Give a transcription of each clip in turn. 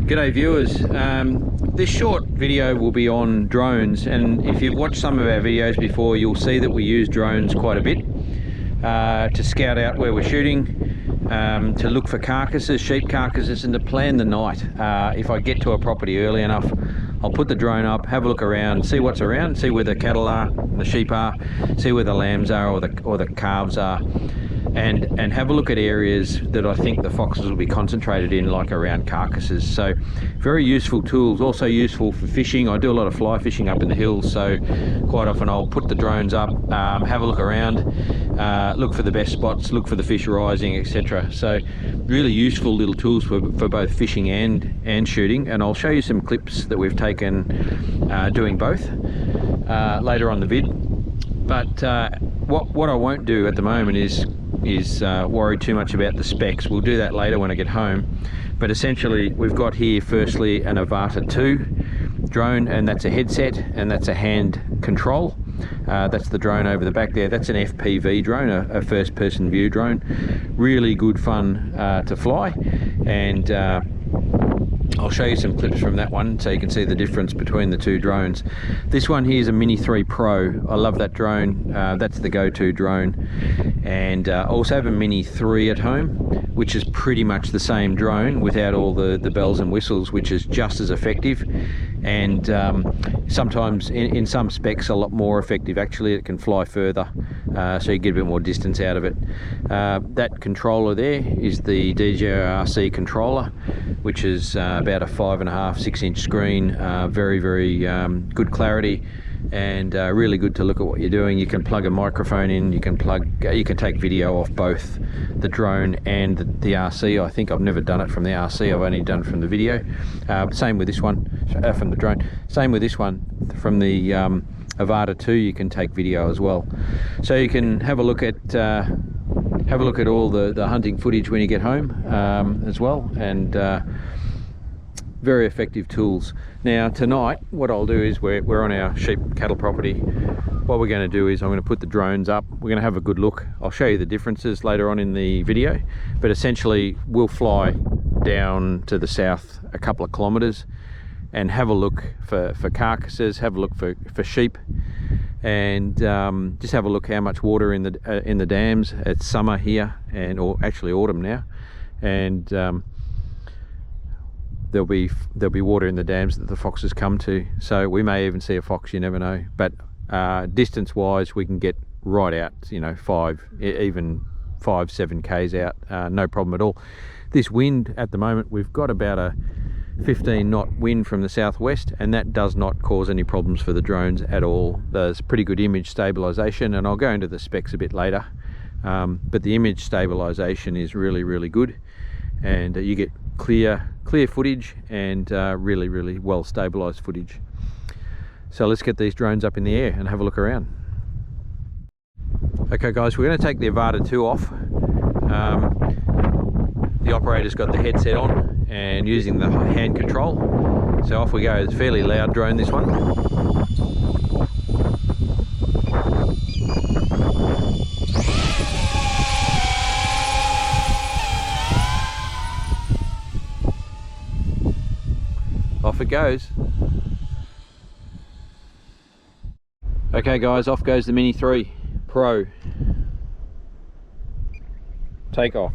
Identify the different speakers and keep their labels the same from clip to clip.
Speaker 1: G'day viewers, this short video will be on drones, and if you've watched some of our videos before, you'll see that we use drones quite a bit to scout out where we're shooting, to look for carcasses, sheep carcasses, and to plan the night. If I get to a property early enough, I'll put the drone up, have a look around, see what's around, see where the cattle are, the sheep are, see where the lambs are or the calves are, and have a look at areas that I think the foxes will be concentrated in, like around carcasses. So very useful tools, also useful for fishing. I do a lot of fly fishing up in the hills, so quite often I'll put the drones up, have a look around, look for the best spots, look for the fish rising, etc. So really useful little tools for both fishing and shooting, and I'll show you some clips that we've taken doing both later on the vid. But what I won't do at the moment is worry too much about the specs. We'll do that later when I get home. But essentially, we've got here firstly an Avata 2 drone, and that's a headset and that's a hand control. That's the drone over the back there. That's an FPV drone, a first person view drone. Really good fun to fly, and I'll show you some clips from that one so you can see the difference between the two drones. This one here is a Mini 3 Pro. I love that drone. That's the go-to drone. And I also have a Mini 3 at home, which is pretty much the same drone without all the bells and whistles, which is just as effective, and sometimes in some specs a lot more effective. Actually, it can fly further, so you get a bit more distance out of it. That controller there is the DJI controller, which is about a 5.5, 6-inch screen, very good clarity, and really good to look at what you're doing. You can plug a microphone in, you can take video off both the drone and the RC. I think I've never done it from the RC, I've only done it from the video. Same with this one, from the drone. Same with this one, from the Avata 2, you can take video as well. So you can have a look at all the hunting footage when you get home as well, and very effective tools. Now tonight, what I'll do is we're on our sheep cattle property. What we're going to do is I'm going to put the drones up. We're going to have a good look. I'll show you the differences later on in the video, but essentially we'll fly down to the south a couple of kilometers and have a look for carcasses, have a look for sheep, and just have a look how much water in the dams. It's summer here, or actually autumn now, and there'll be water in the dams that the foxes come to. So we may even see a fox, you never know. But distance wise, we can get right out, 5-7 k's out, no problem at all. This wind at the moment, we've got about a 15 knot wind from the southwest, and that does not cause any problems for the drones at all. There's pretty good image stabilization, and I'll go into the specs a bit later, but the image stabilization is really good, and you get clear footage and really well stabilized footage. So let's get these drones up in the air and have a look around. Okay guys, we're going to take the Avata 2 off. The operator's got the headset on and using the hand control, so off we go. It's a fairly loud drone, this one. Off it goes. Okay guys, off goes the Mini 3 Pro. Take off.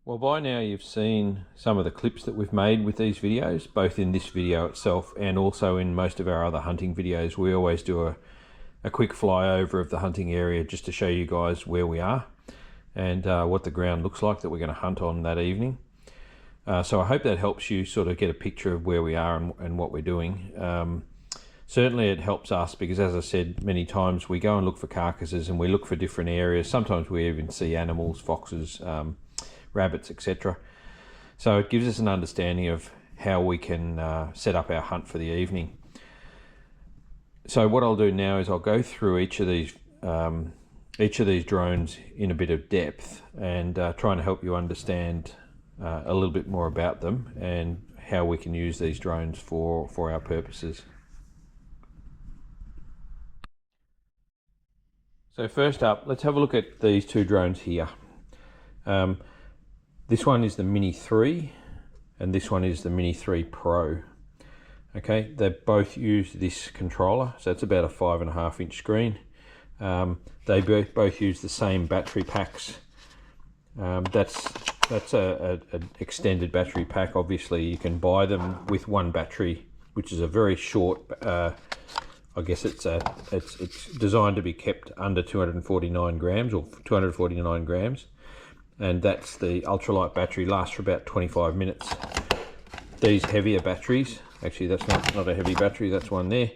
Speaker 1: Well, by now you've seen some of the clips that we've made with these videos, both in this video itself and also in most of our other hunting videos. We always do a quick flyover of the hunting area just to show you guys where we are and what the ground looks like that we're going to hunt on that evening. So I hope that helps you sort of get a picture of where we are and what we're doing. Certainly it helps us because, as I said many times, we go and look for carcasses and we look for different areas. Sometimes we even see animals, foxes, rabbits, etc. So it gives us an understanding of how we can set up our hunt for the evening. So what I'll do now is I'll go through each of these drones in a bit of depth and trying to help you understand a little bit more about them and how we can use these drones for our purposes. So first up, let's have a look at these two drones here. This one is the Mini 3 and this one is the Mini 3 Pro. Okay, they both use this controller, so it's about a 5.5-inch screen. They both use the same battery packs. That's an extended battery pack. Obviously you can buy them with one battery, which is a very short, I guess it's designed to be kept under 249 grams or 249 grams. And that's the ultralight battery, lasts for about 25 minutes. These heavier batteries, actually that's not a heavy battery, that's one there.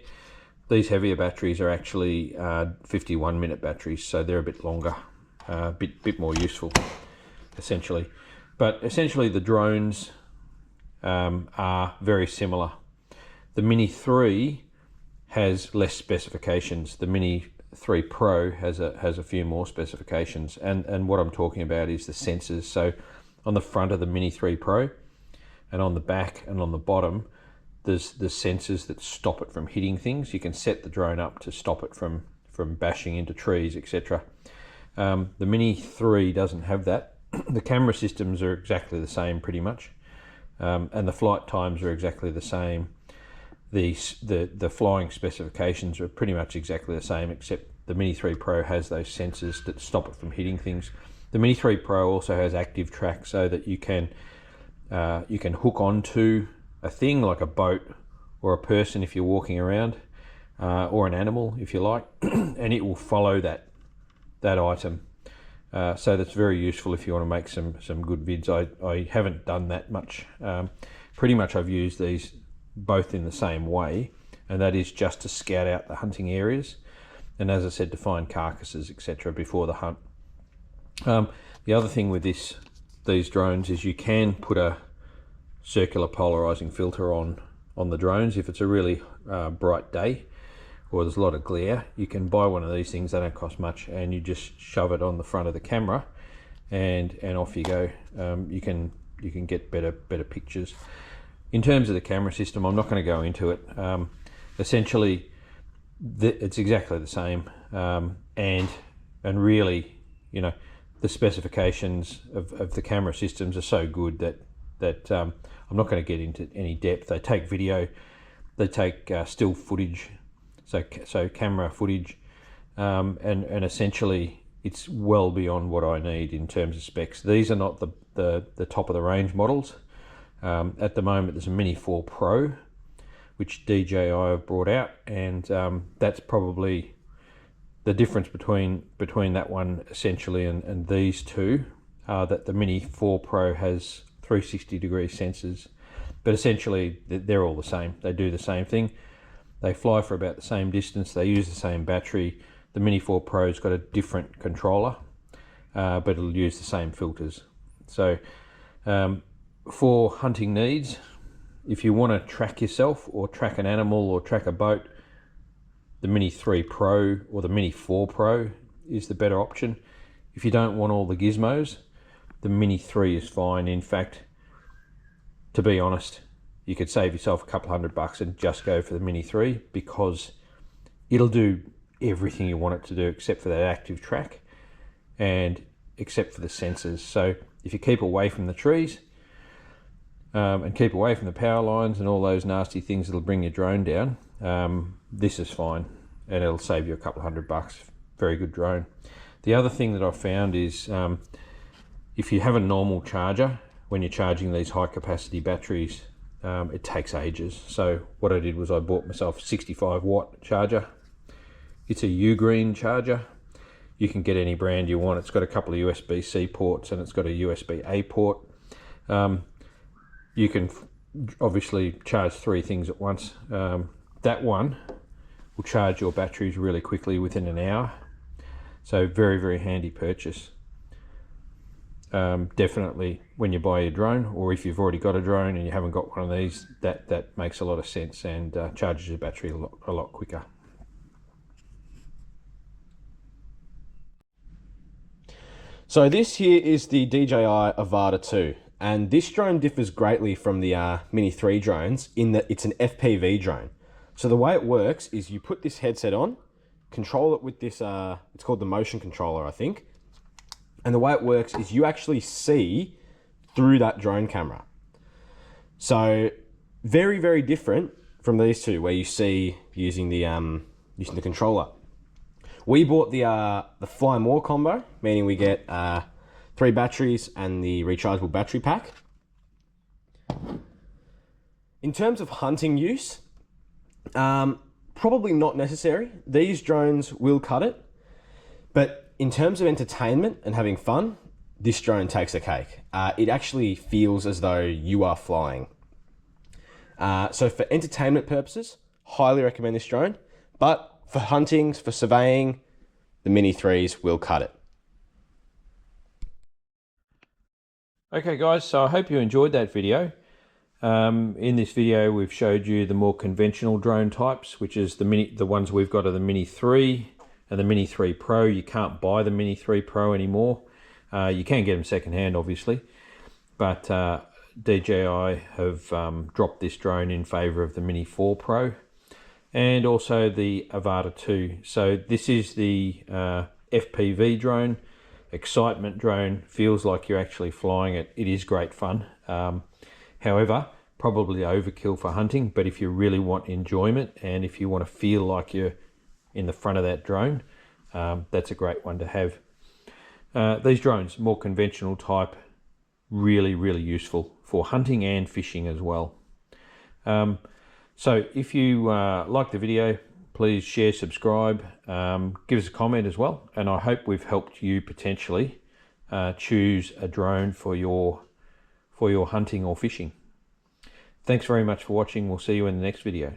Speaker 1: These heavier batteries are actually 51-minute batteries, so they're a bit longer, a bit more useful, essentially. But essentially the drones are very similar. The Mini 3 has less specifications. The Mini 3 Pro has a few more specifications, and what I'm talking about is the sensors. So on the front of the Mini 3 Pro and on the back and on the bottom there's the sensors that stop it from hitting things. You can set the drone up to stop it from bashing into trees, etc. The Mini 3 doesn't have that. The camera systems are exactly the same pretty much, and the flight times are exactly the same. The flying specifications are pretty much exactly the same, except the Mini 3 Pro has those sensors that stop it from hitting things. The Mini 3 Pro also has active track, so that you can hook onto a thing like a boat or a person if you're walking around, or an animal if you like, and it will follow that item. So that's very useful if you want to make some good vids. I haven't done that much. Pretty much I've used these both in the same way, and that is just to scout out the hunting areas, and as I said, to find carcasses, etc. before the hunt. The other thing with these drones is you can put a circular polarizing filter on the drones. If it's a really bright day or there's a lot of glare, you can buy one of these things. They don't cost much, and you just shove it on the front of the camera and off you go. You can get better pictures. In terms of the camera system, I'm not going to go into it. Essentially, it's exactly the same, and really, you know, the specifications of the camera systems are so good that I'm not going to get into any depth. They take video, they take still footage, so camera footage, and essentially it's well beyond what I need in terms of specs. These are not the top of the range models. At the moment there's a Mini 4 Pro which DJI have brought out, and that's probably the difference between that one essentially and these two, that the Mini 4 Pro has 360-degree sensors, but essentially they're all the same. They do the same thing. They fly for about the same distance. They use the same battery. The Mini 4 Pro's got a different controller, but it'll use the same filters. So for hunting needs, if you want to track yourself or track an animal or track a boat, the Mini 3 Pro or the Mini 4 Pro is the better option. If you don't want all the gizmos, the Mini 3 is fine. In fact, to be honest, you could save yourself a couple $100 and just go for the Mini 3, because it'll do everything you want it to do except for that active track and except for the sensors. So if you keep away from the trees, and keep away from the power lines and all those nasty things that'll bring your drone down, this is fine, and it'll save you a couple $100. Very good drone. The other thing that I've found is if you have a normal charger, when you're charging these high capacity batteries, it takes ages. So what I did was I bought myself a 65 watt charger. It's a U-green charger. You can get any brand you want. It's got a couple of USB-C ports and it's got a USB-A port. You can obviously charge 3 things at once. That one will charge your batteries really quickly within an hour. So very, very handy purchase. Definitely when you buy your drone, or if you've already got a drone and you haven't got one of these, that makes a lot of sense and charges your battery a lot quicker.
Speaker 2: So this here is the DJI Avata 2, and this drone differs greatly from the Mini 3 drones in that it's an FPV drone. So the way it works is you put this headset on, control it with this, it's called the motion controller, I think. And the way it works is you actually see through that drone camera. So very, very different from these two where you see using the controller. We bought the Fly More combo, meaning we get 3 batteries and the rechargeable battery pack. In terms of hunting use, probably not necessary. These drones will cut it, but in terms of entertainment and having fun, this drone takes the cake. It actually feels as though you are flying. So for entertainment purposes, highly recommend this drone, but for hunting, for surveying, the Mini 3s will cut it.
Speaker 1: Okay guys, so I hope you enjoyed that video. In this video we've showed you the more conventional drone types, which is the ones we've got are the Mini 3 and the Mini 3 Pro. You can't buy the Mini 3 Pro anymore. You can get them secondhand obviously, but DJI have dropped this drone in favor of the Mini 4 Pro and also the Avata 2. So this is the FPV drone, excitement drone, feels like you're actually flying it. It is great fun. However, probably overkill for hunting, but if you really want enjoyment and if you want to feel like you're in the front of that drone, that's a great one to have. These drones, more conventional type, really, really useful for hunting and fishing as well. So if you like the video, please share, subscribe, give us a comment as well. And I hope we've helped you potentially choose a drone for your hunting or fishing. Thanks very much for watching. We'll see you in the next video.